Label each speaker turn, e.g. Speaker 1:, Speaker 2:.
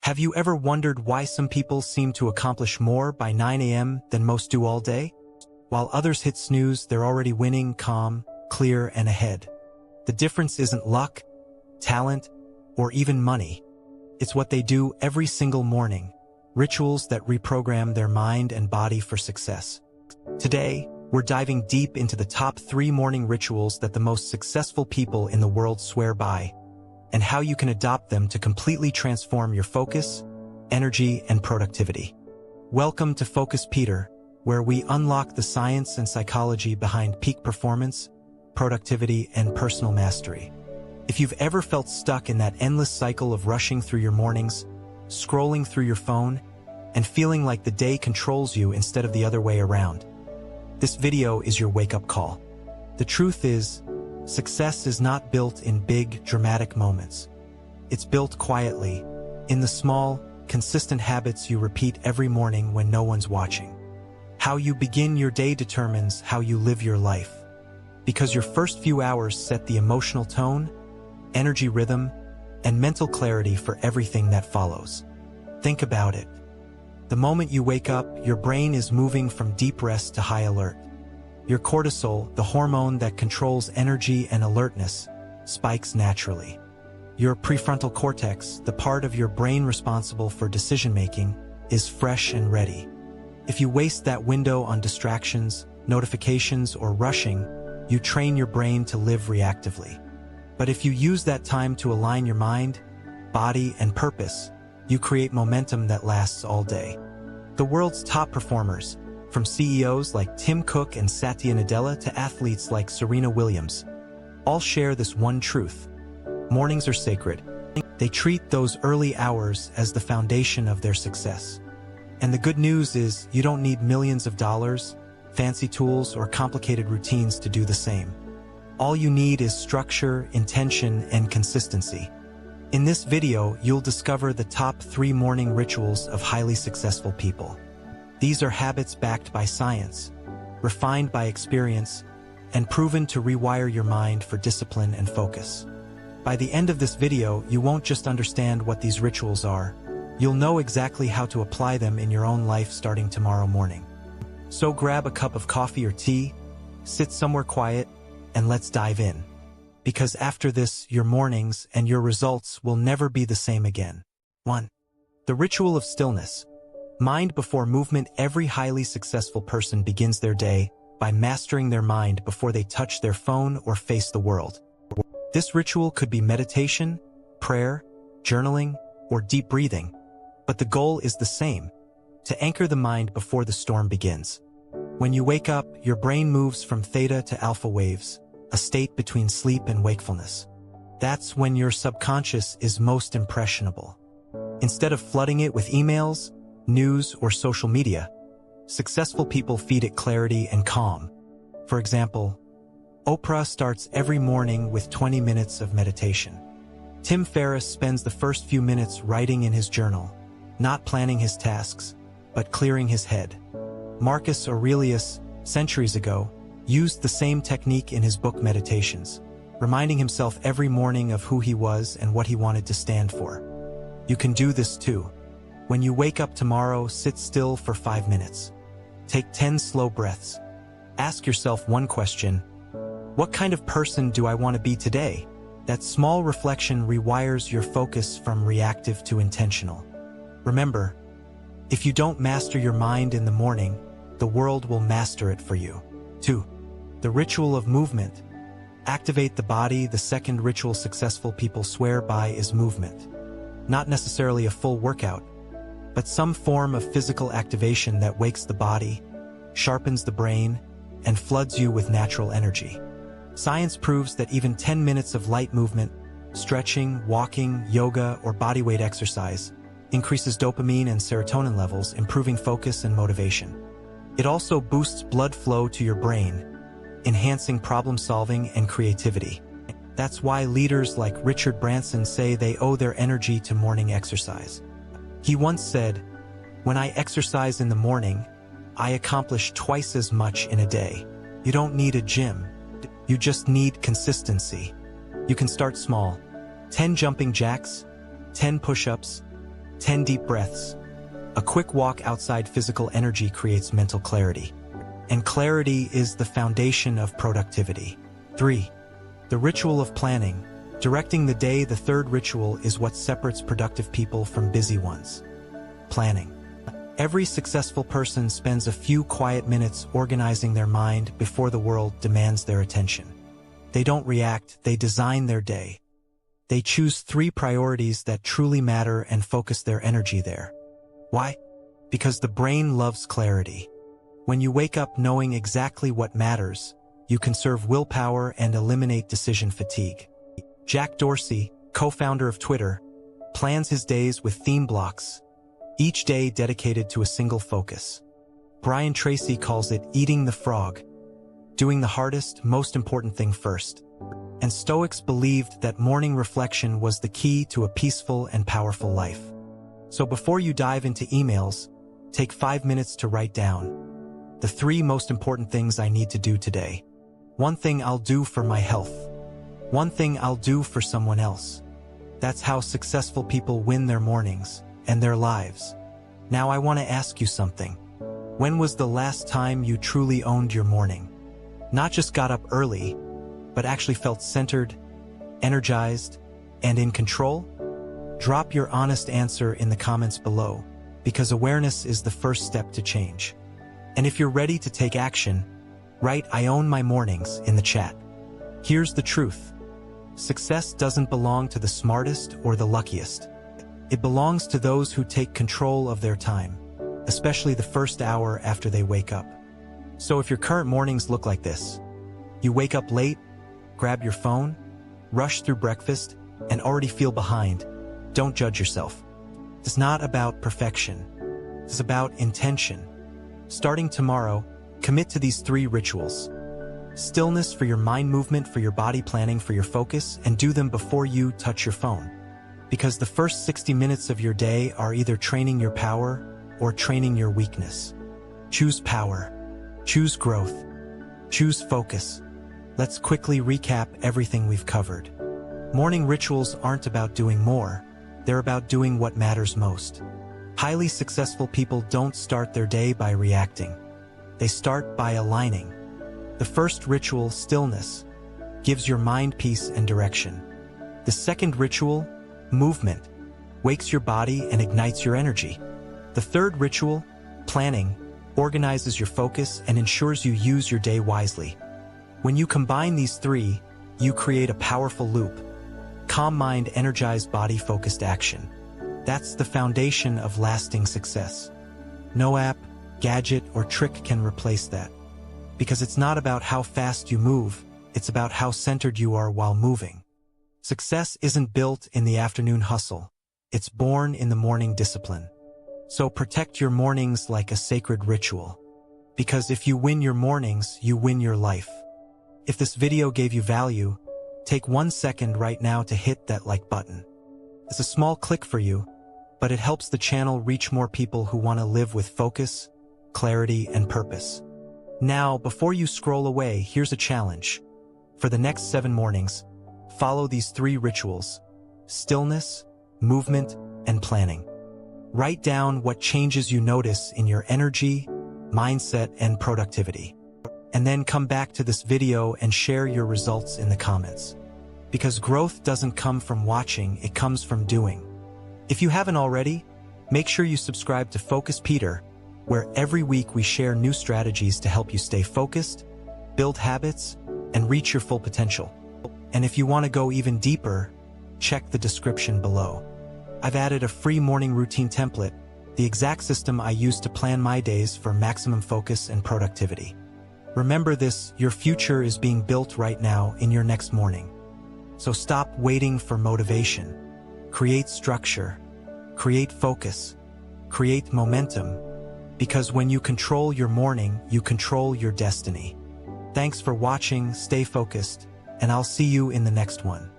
Speaker 1: Have you ever wondered why some people seem to accomplish more by 9 a.m. than most do all day? While others hit snooze, they're already winning, calm, clear, and ahead. The difference isn't luck, talent, or even money. It's what they do every single morning, rituals that reprogram their mind and body for success. Today, we're diving deep into the top 3 morning rituals that the most successful people in the world swear by, and how you can adopt them to completely transform your focus, energy, and productivity. Welcome to Focus Peter, where we unlock the science and psychology behind peak performance, productivity, and personal mastery. If you've ever felt stuck in that endless cycle of rushing through your mornings, scrolling through your phone, and feeling like the day controls you instead of the other way around, this video is your wake-up call. The truth is, success is not built in big, dramatic moments. It's built quietly, in the small, consistent habits you repeat every morning when no one's watching. How you begin your day determines how you live your life, because your first few hours set the emotional tone, energy rhythm, and mental clarity for everything that follows. Think about it. The moment you wake up, your brain is moving from deep rest to high alert. Your cortisol, the hormone that controls energy and alertness, spikes naturally. Your prefrontal cortex, the part of your brain responsible for decision-making, is fresh and ready. If you waste that window on distractions, notifications, or rushing, you train your brain to live reactively. But if you use that time to align your mind, body, and purpose, you create momentum that lasts all day. The world's top performers, from CEOs like Tim Cook and Satya Nadella to athletes like Serena Williams, all share this one truth. Mornings are sacred. They treat those early hours as the foundation of their success. And the good news is, you don't need millions of dollars, fancy tools, or complicated routines to do the same. All you need is structure, intention, and consistency. In this video, you'll discover the top 3 morning rituals of highly successful people. These are habits backed by science, refined by experience, and proven to rewire your mind for discipline and focus. By the end of this video, you won't just understand what these rituals are, you'll know exactly how to apply them in your own life starting tomorrow morning. So grab a cup of coffee or tea, sit somewhere quiet, and let's dive in. Because after this, your mornings and your results will never be the same again. 1. The ritual of stillness. Mind before movement. Every highly successful person begins their day by mastering their mind before they touch their phone or face the world. This ritual could be meditation, prayer, journaling, or deep breathing, but the goal is the same: to anchor the mind before the storm begins. When you wake up, your brain moves from theta to alpha waves, a state between sleep and wakefulness. That's when your subconscious is most impressionable. Instead of flooding it with emails, news, or social media, successful people feed it clarity and calm. For example, Oprah starts every morning with 20 minutes of meditation. Tim Ferriss spends the first few minutes writing in his journal, not planning his tasks, but clearing his head. Marcus Aurelius, centuries ago, used the same technique in his book Meditations, reminding himself every morning of who he was and what he wanted to stand for. You can do this too. When you wake up tomorrow, sit still for 5 minutes. Take 10 slow breaths. Ask yourself one question: what kind of person do I want to be today? That small reflection rewires your focus from reactive to intentional. Remember, if you don't master your mind in the morning, the world will master it for you. 2. The ritual of movement. Activate the body. The second ritual successful people swear by is movement. Not necessarily a full workout, but some form of physical activation that wakes the body, sharpens the brain, and floods you with natural energy. Science proves that even 10 minutes of light movement, stretching, walking, yoga, or bodyweight exercise, increases dopamine and serotonin levels, improving focus and motivation. It also boosts blood flow to your brain, enhancing problem-solving and creativity. That's why leaders like Richard Branson say they owe their energy to morning exercise. He once said, "When I exercise in the morning, I accomplish twice as much in a day." You don't need a gym. You just need consistency. You can start small. 10 jumping jacks, 10 push-ups, 10 deep breaths. A quick walk outside. Physical energy creates mental clarity. And clarity is the foundation of productivity. 3. The ritual of planning. Directing the day. The third ritual is what separates productive people from busy ones. Planning. Every successful person spends a few quiet minutes organizing their mind before the world demands their attention. They don't react, they design their day. They choose 3 priorities that truly matter and focus their energy there. Why? Because the brain loves clarity. When you wake up knowing exactly what matters, you conserve willpower and eliminate decision fatigue. Jack Dorsey, co-founder of Twitter, plans his days with theme blocks, each day dedicated to a single focus. Brian Tracy calls it eating the frog, doing the hardest, most important thing first. And Stoics believed that morning reflection was the key to a peaceful and powerful life. So before you dive into emails, take 5 minutes to write down the 3 most important things I need to do today. 1 thing I'll do for my health. 1 thing I'll do for someone else. That's how successful people win their mornings and their lives. Now I want to ask you something. When was the last time you truly owned your morning? Not just got up early, but actually felt centered, energized, and in control? Drop your honest answer in the comments below, because awareness is the first step to change. And if you're ready to take action, write "I own my mornings" in the chat. Here's the truth. Success doesn't belong to the smartest or the luckiest. It belongs to those who take control of their time, especially the first hour after they wake up. So if your current mornings look like this, you wake up late, grab your phone, rush through breakfast, and already feel behind, don't judge yourself. It's not about perfection. It's about intention. Starting tomorrow, commit to these 3 rituals. Stillness for your mind, movement for your body, planning for your focus, and do them before you touch your phone. Because the first 60 minutes of your day are either training your power or training your weakness. Choose power. Choose growth. Choose focus. Let's quickly recap everything we've covered. Morning rituals aren't about doing more. They're about doing what matters most. Highly successful people don't start their day by reacting. They start by aligning. The first ritual, stillness, gives your mind peace and direction. The second ritual, movement, wakes your body and ignites your energy. The third ritual, planning, organizes your focus and ensures you use your day wisely. When you combine these 3, you create a powerful loop. Calm mind, energized body, focused action. That's the foundation of lasting success. No app, gadget, or trick can replace that. Because it's not about how fast you move, it's about how centered you are while moving. Success isn't built in the afternoon hustle. It's born in the morning discipline. So protect your mornings like a sacred ritual. Because if you win your mornings, you win your life. If this video gave you value, take 1 second right now to hit that like button. It's a small click for you, but it helps the channel reach more people who want to live with focus, clarity, and purpose. Now, before you scroll away, here's a challenge. For the next 7 mornings, follow these 3 rituals: stillness, movement, and planning. Write down what changes you notice in your energy, mindset, and productivity. And then come back to this video and share your results in the comments. Because growth doesn't come from watching, it comes from doing. If you haven't already, make sure you subscribe to Focus Peter, where every week we share new strategies to help you stay focused, build habits, and reach your full potential. And if you want to go even deeper, check the description below. I've added a free morning routine template, the exact system I use to plan my days for maximum focus and productivity. Remember this, your future is being built right now in your next morning. So stop waiting for motivation. Create structure. Create focus. Create momentum. Because when you control your morning, you control your destiny. Thanks for watching, stay focused, and I'll see you in the next one.